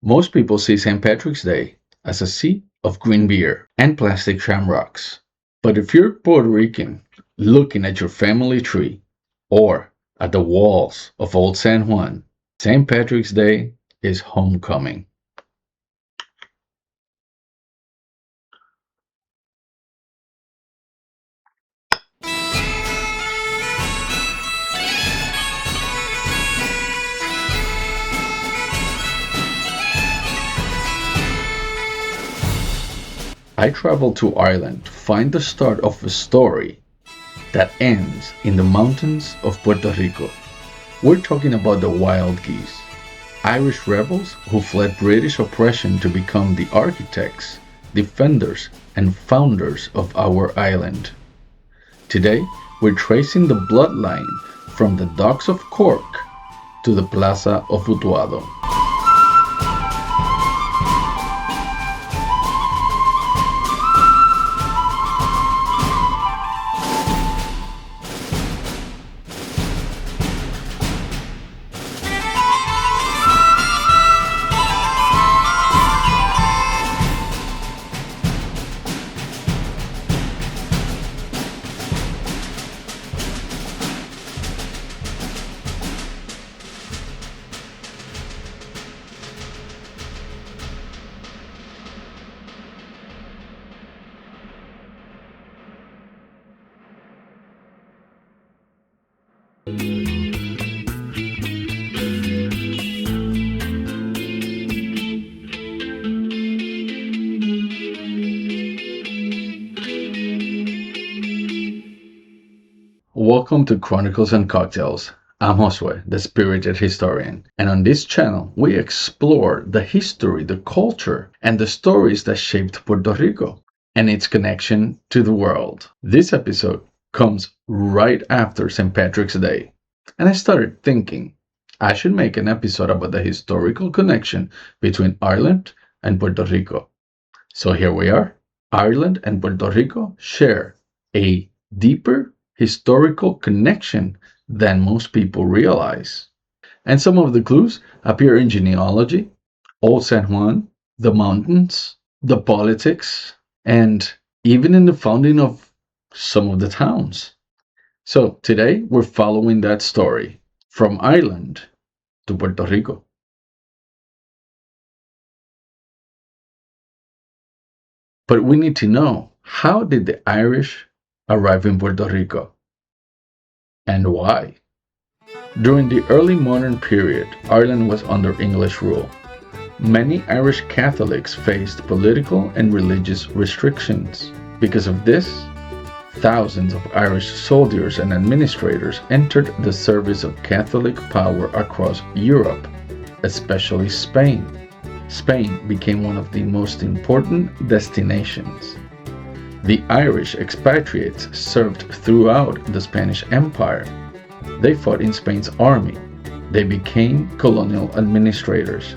Most people see St. Patrick's Day as a sea of green beer and plastic shamrocks. But if you're Puerto Rican looking at your family tree or at the walls of Old San Juan, St. Patrick's Day is homecoming. I traveled to Ireland to find the start of a story that ends in the mountains of Puerto Rico. We're talking about the wild geese, Irish rebels who fled British oppression to become the architects, defenders, and founders of our island. Today, we're tracing the bloodline from the docks of Cork to the Plaza of Utuado. Welcome to Chronicles and Cocktails. I'm Josué, the spirited historian, and on this channel we explore the history, the culture, and the stories that shaped Puerto Rico and its connection to the world. This episode comes right after St. Patrick's Day, and I started thinking I should make an episode about the historical connection between Ireland and Puerto Rico. So here we are. Ireland and Puerto Rico share a deeper historical connection than most people realize. And some of the clues appear in genealogy, Old San Juan, the mountains, the politics, and even in the founding of some of the towns. So today we're following that story from Ireland to Puerto Rico. But we need to know, how did the Irish arrive in Puerto Rico? And why? During the early modern period, Ireland was under English rule. Many Irish Catholics faced political and religious restrictions. Because of this, thousands of Irish soldiers and administrators entered the service of Catholic power across Europe, especially Spain. Spain became one of the most important destinations. The Irish expatriates served throughout the Spanish Empire. They fought in Spain's army. They became colonial administrators.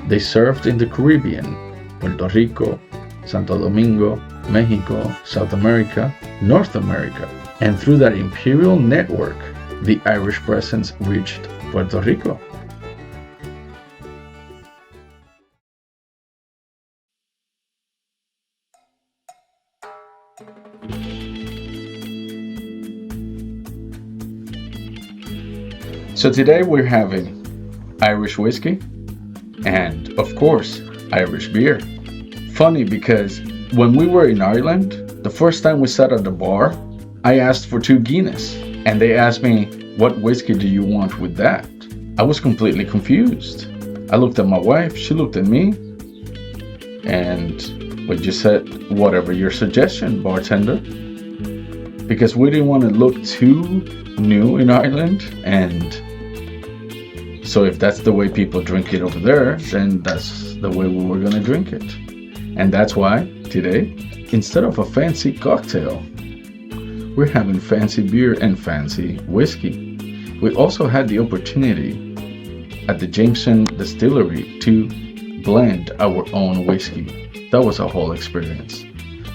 They served in the Caribbean, Puerto Rico, Santo Domingo, Mexico, South America, North America, and through that imperial network, the Irish presence reached Puerto Rico. So today we're having Irish whiskey and, of course, Irish beer. Funny because when we were in Ireland, the first time we sat at the bar, I asked for 2 Guinness and they asked me, "What whiskey do you want with that?" I was completely confused. I looked at my wife, she looked at me, and we just said, "Whatever your suggestion, bartender." Because we didn't want to look too new in Ireland, and so if that's the way people drink it over there, then that's the way we were gonna drink it. And that's why today, instead of a fancy cocktail, we're having fancy beer and fancy whiskey. We also had the opportunity at the Jameson Distillery to blend our own whiskey. That was a whole experience.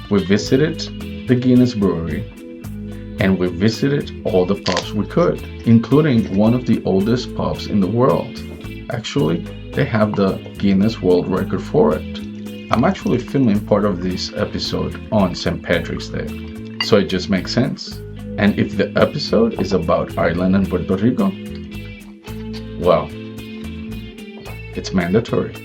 We visited the Guinness Brewery, and we visited all the pubs we could, including one of the oldest pubs in the world. Actually, they have the Guinness World Record for it. I'm actually filming part of this episode on St. Patrick's Day, so it just makes sense. And if the episode is about Ireland and Puerto Rico, well, it's mandatory.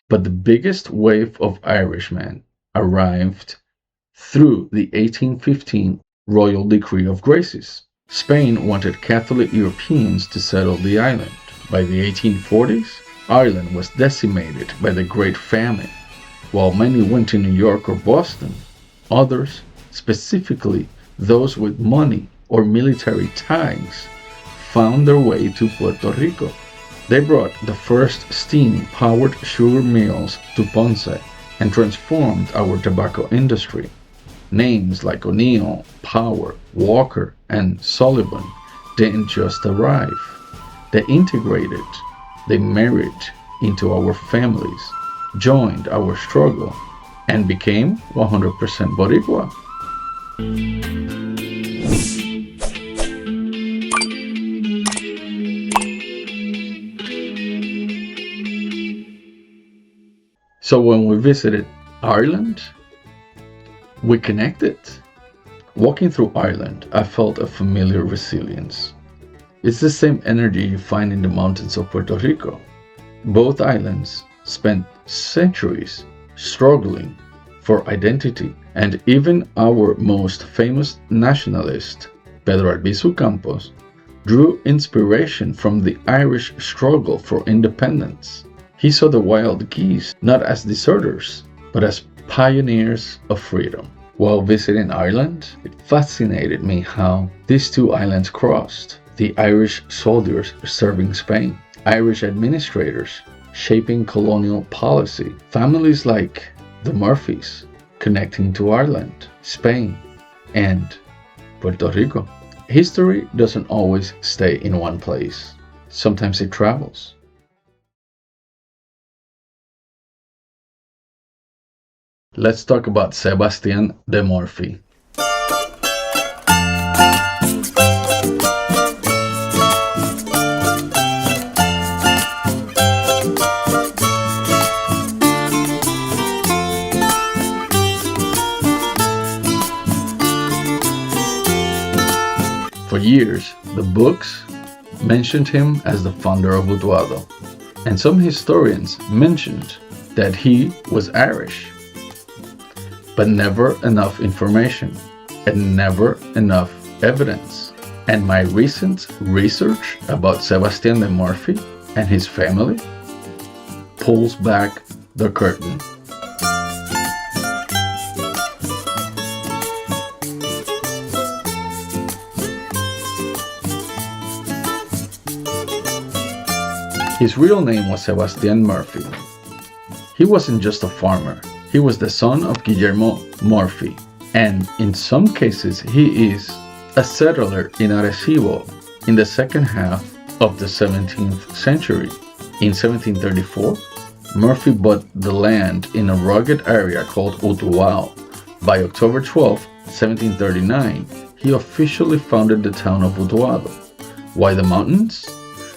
But the biggest wave of Irishmen arrived through the 1815 Royal Decree of Graces. Spain wanted Catholic Europeans to settle the island. By the 1840s, Ireland was decimated by the Great Famine. While many went to New York or Boston, others, specifically those with money or military ties, found their way to Puerto Rico. They brought the first steam-powered sugar mills to Ponce and transformed our tobacco industry. Names like O'Neill, Power, Walker, and Sullivan didn't just arrive. They integrated, they married into our families, joined our struggle, and became 100% Boricua. So when we visited Ireland, we connected. Walking through Ireland, I felt a familiar resilience. It's the same energy you find in the mountains of Puerto Rico. Both islands spent centuries struggling for identity, and even our most famous nationalist, Pedro Albizu Campos, drew inspiration from the Irish struggle for independence. He saw the wild geese not as deserters, but as pioneers of freedom. While visiting Ireland, it fascinated me how these two islands crossed. The Irish soldiers serving Spain, Irish administrators shaping colonial policy, families like the Morfis connecting to Ireland, Spain, and Puerto Rico. History doesn't always stay in one place. Sometimes it travels. Let's talk about Sebastián de Morfi. For years, the books mentioned him as the founder of Utuado, and some historians mentioned that he was Irish. But never enough information and never enough evidence. And my recent research about Sebastián de Morfi and his family pulls back the curtain. His real name was Sebastián Morfi. He wasn't just a farmer. He was the son of Guillermo Morfi, and in some cases he is a settler in Arecibo in the second half of the 17th century. In 1734, Morfi bought the land in a rugged area called Utuado. By October 12, 1739, he officially founded the town of Utuado. Why the mountains?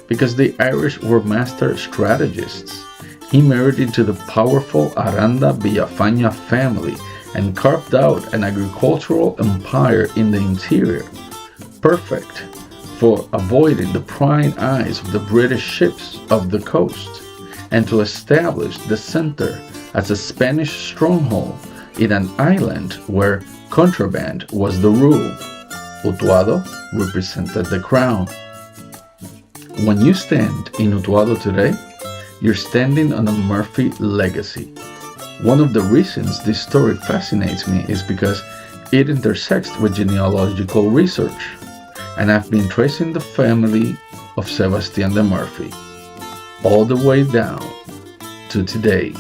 Because the Irish were master strategists. He married into the powerful Aranda Villafaña family and carved out an agricultural empire in the interior, perfect for avoiding the prying eyes of the British ships of the coast, and to establish the center as a Spanish stronghold in an island where contraband was the rule. Utuado represented the crown. When you stand in Utuado today, you're standing on a Morfi legacy. One of the reasons this story fascinates me is because it intersects with genealogical research, and I've been tracing the family of Sebastián de Morfi all the way down to today.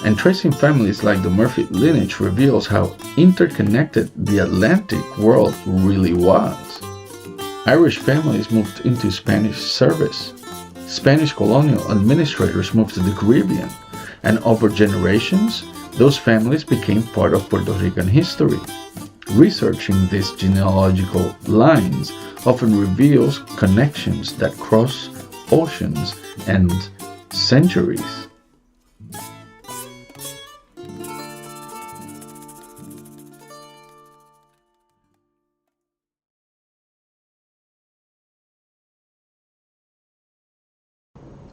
And tracing families like the Morfi lineage reveals how interconnected the Atlantic world really was. Irish families moved into Spanish service. Spanish colonial administrators moved to the Caribbean, and over generations, those families became part of Puerto Rican history. Researching these genealogical lines often reveals connections that cross oceans and centuries.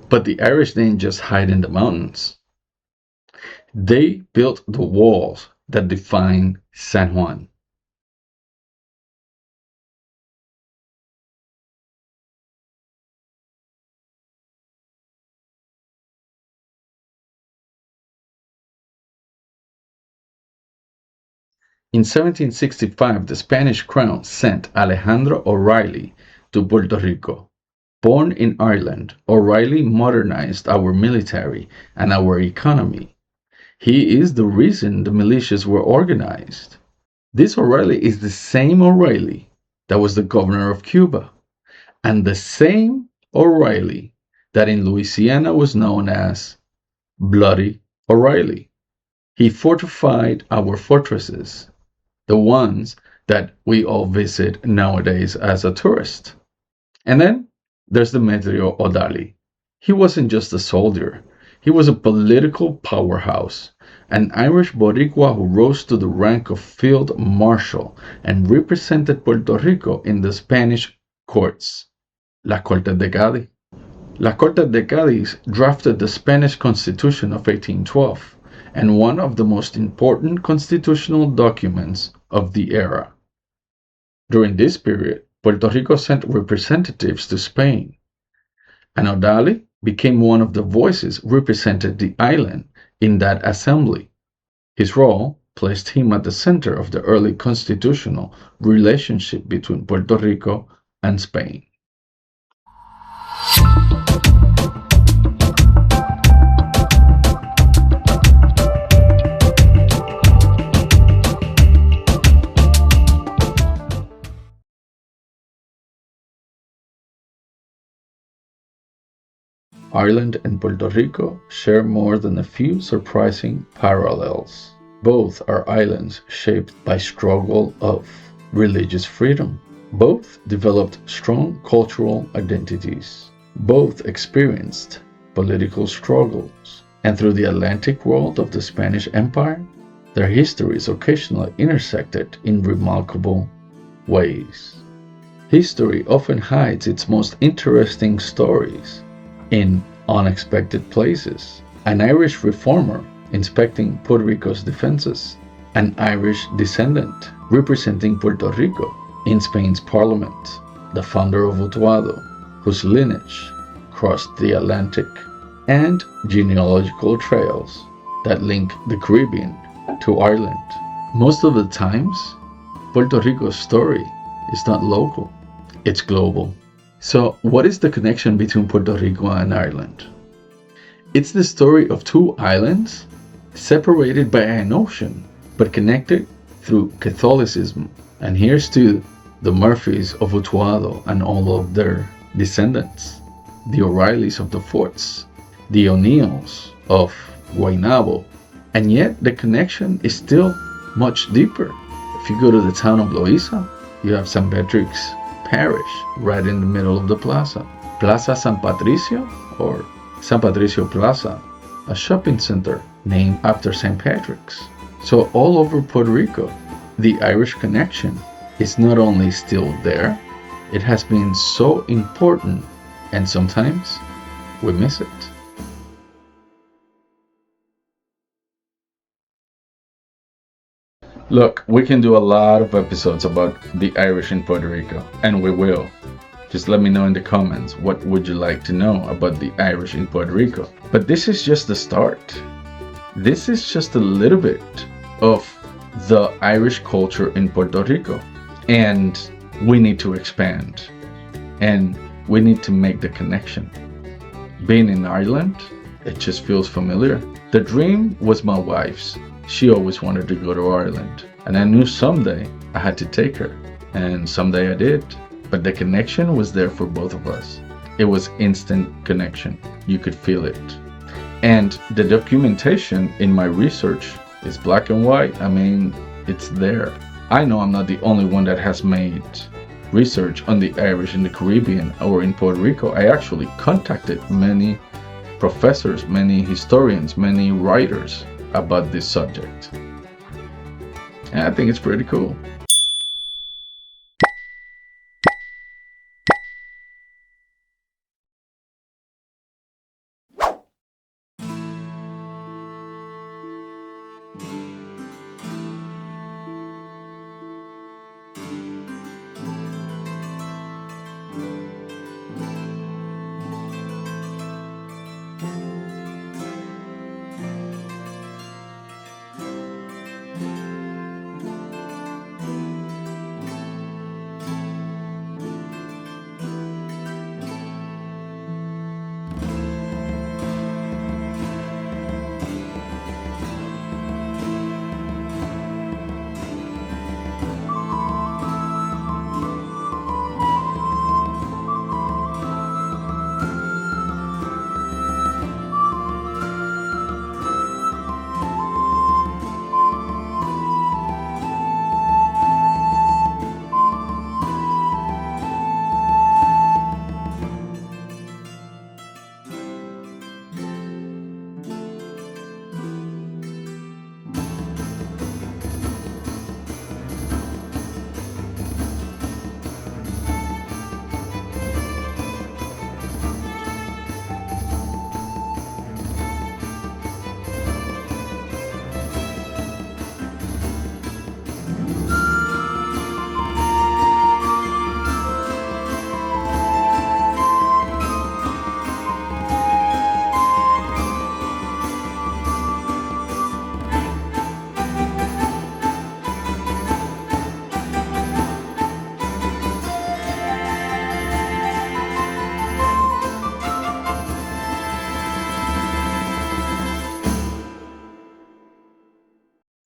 But the Irish didn't just hide in the mountains. They built the walls that define San Juan. In 1765, the Spanish crown sent Alejandro O'Reilly to Puerto Rico. Born in Ireland, O'Reilly modernized our military and our economy. He is the reason the militias were organized. This O'Reilly is the same O'Reilly that was the governor of Cuba, and the same O'Reilly that in Louisiana was known as Bloody O'Reilly. He fortified our fortresses, the ones that we all visit nowadays as a tourist. And then there's Demetrio O'Daly. He wasn't just a soldier, he was a political powerhouse, an Irish Boricua who rose to the rank of field marshal and represented Puerto Rico in the Spanish courts, La Corte de Cádiz. La Corte de Cádiz drafted the Spanish Constitution of 1812 and one of the most important constitutional documents of the era. During this period, Puerto Rico sent representatives to Spain, and O'Daly became one of the voices represented the island in that assembly. His role placed him at the center of the early constitutional relationship between Puerto Rico and Spain. Ireland and Puerto Rico share more than a few surprising parallels. Both are islands shaped by struggle of religious freedom. Both developed strong cultural identities. Both experienced political struggles. And through the Atlantic world of the Spanish Empire, their histories occasionally intersected in remarkable ways. History often hides its most interesting stories in unexpected places. An Irish reformer inspecting Puerto Rico's defenses, an Irish descendant representing Puerto Rico in Spain's parliament, the founder of Utuado, whose lineage crossed the Atlantic, and genealogical trails that link the Caribbean to Ireland. Most of the times, Puerto Rico's story is not local, it's global. So, what is the connection between Puerto Rico and Ireland? It's the story of two islands separated by an ocean, but connected through Catholicism. And here's to the Morfis of Utuado and all of their descendants, the O'Reillys of the forts, the O'Neills of Guaynabo. And yet the connection is still much deeper. If you go to the town of Loíza, you have St. Patrick's Parish right in the middle of the plaza. Plaza San Patricio or San Patricio Plaza, a shopping center named after St. Patrick's. So all over Puerto Rico, the Irish connection is not only still there, it has been so important, and sometimes we miss it. Look, we can do a lot of episodes about the Irish in Puerto Rico, and we will. Just let me know in the comments what would you like to know about the Irish in Puerto Rico. But this is just the start. This is just a little bit of the Irish culture in Puerto Rico. And we need to expand. And we need to make the connection. Being in Ireland, It just feels familiar. The dream was my wife's. She always wanted to go to Ireland, and I knew someday I had to take her, and someday I did. But the connection was there for both of us. It was instant connection. You could feel it. And the documentation in my research is black and white. I mean, it's there. I know I'm not the only one that has made research on the Irish in the Caribbean or in Puerto Rico. I actually contacted many professors, many historians, many writers about this subject. And I think it's pretty cool.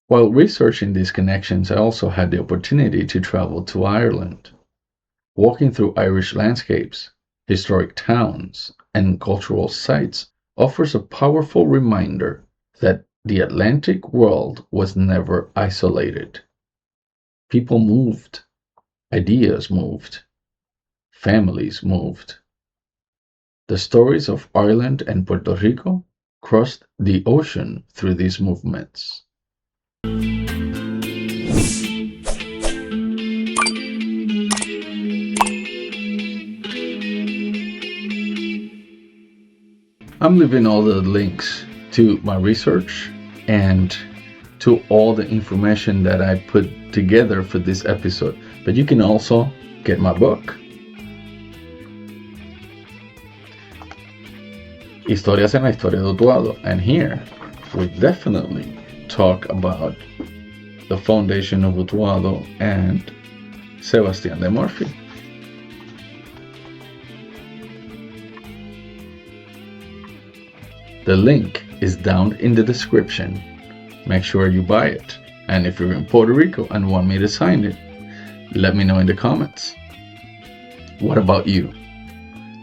While researching these connections, I also had the opportunity to travel to Ireland. Walking through Irish landscapes, historic towns, and cultural sites offers a powerful reminder that the Atlantic world was never isolated. People moved, ideas moved, families moved. The stories of Ireland and Puerto Rico crossed the ocean through these movements. I'm leaving all the links to my research and to all the information that I put together for this episode, but you can also get my book, Historias en la Historia de Utuado, and here we definitely talk about the foundation of Utuado and Sebastián de Morfi. The link is down in the description. Make sure you buy it. And if you're in Puerto Rico and want me to sign it, let me know in the comments. What about you?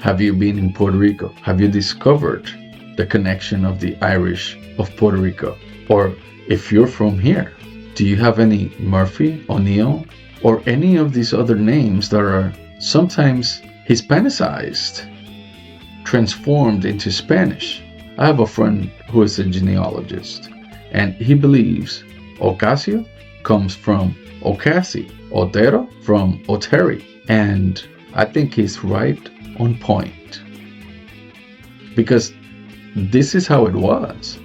Have you been in Puerto Rico? Have you discovered the connection of the Irish of Puerto Rico? Or if you're from here, do you have any Murphy, O'Neill, or any of these other names that are sometimes Hispanicized, transformed into Spanish? I have a friend who is a genealogist, and he believes Ocasio comes from Ocasio, Otero from Oteri, and I think he's right on point. Because this is how it was.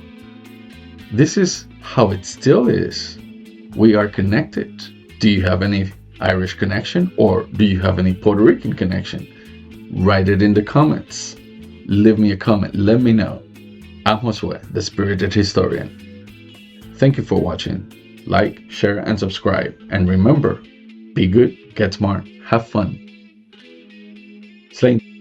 This is how it still is. We are connected. Do you have any Irish connection, or do you have any Puerto Rican connection? Write it in the comments. Leave me a comment. Let me know. I'm Josué, the spirited historian. Thank you for watching. Like, share, and subscribe. And remember, be good, get smart, have fun. Slane.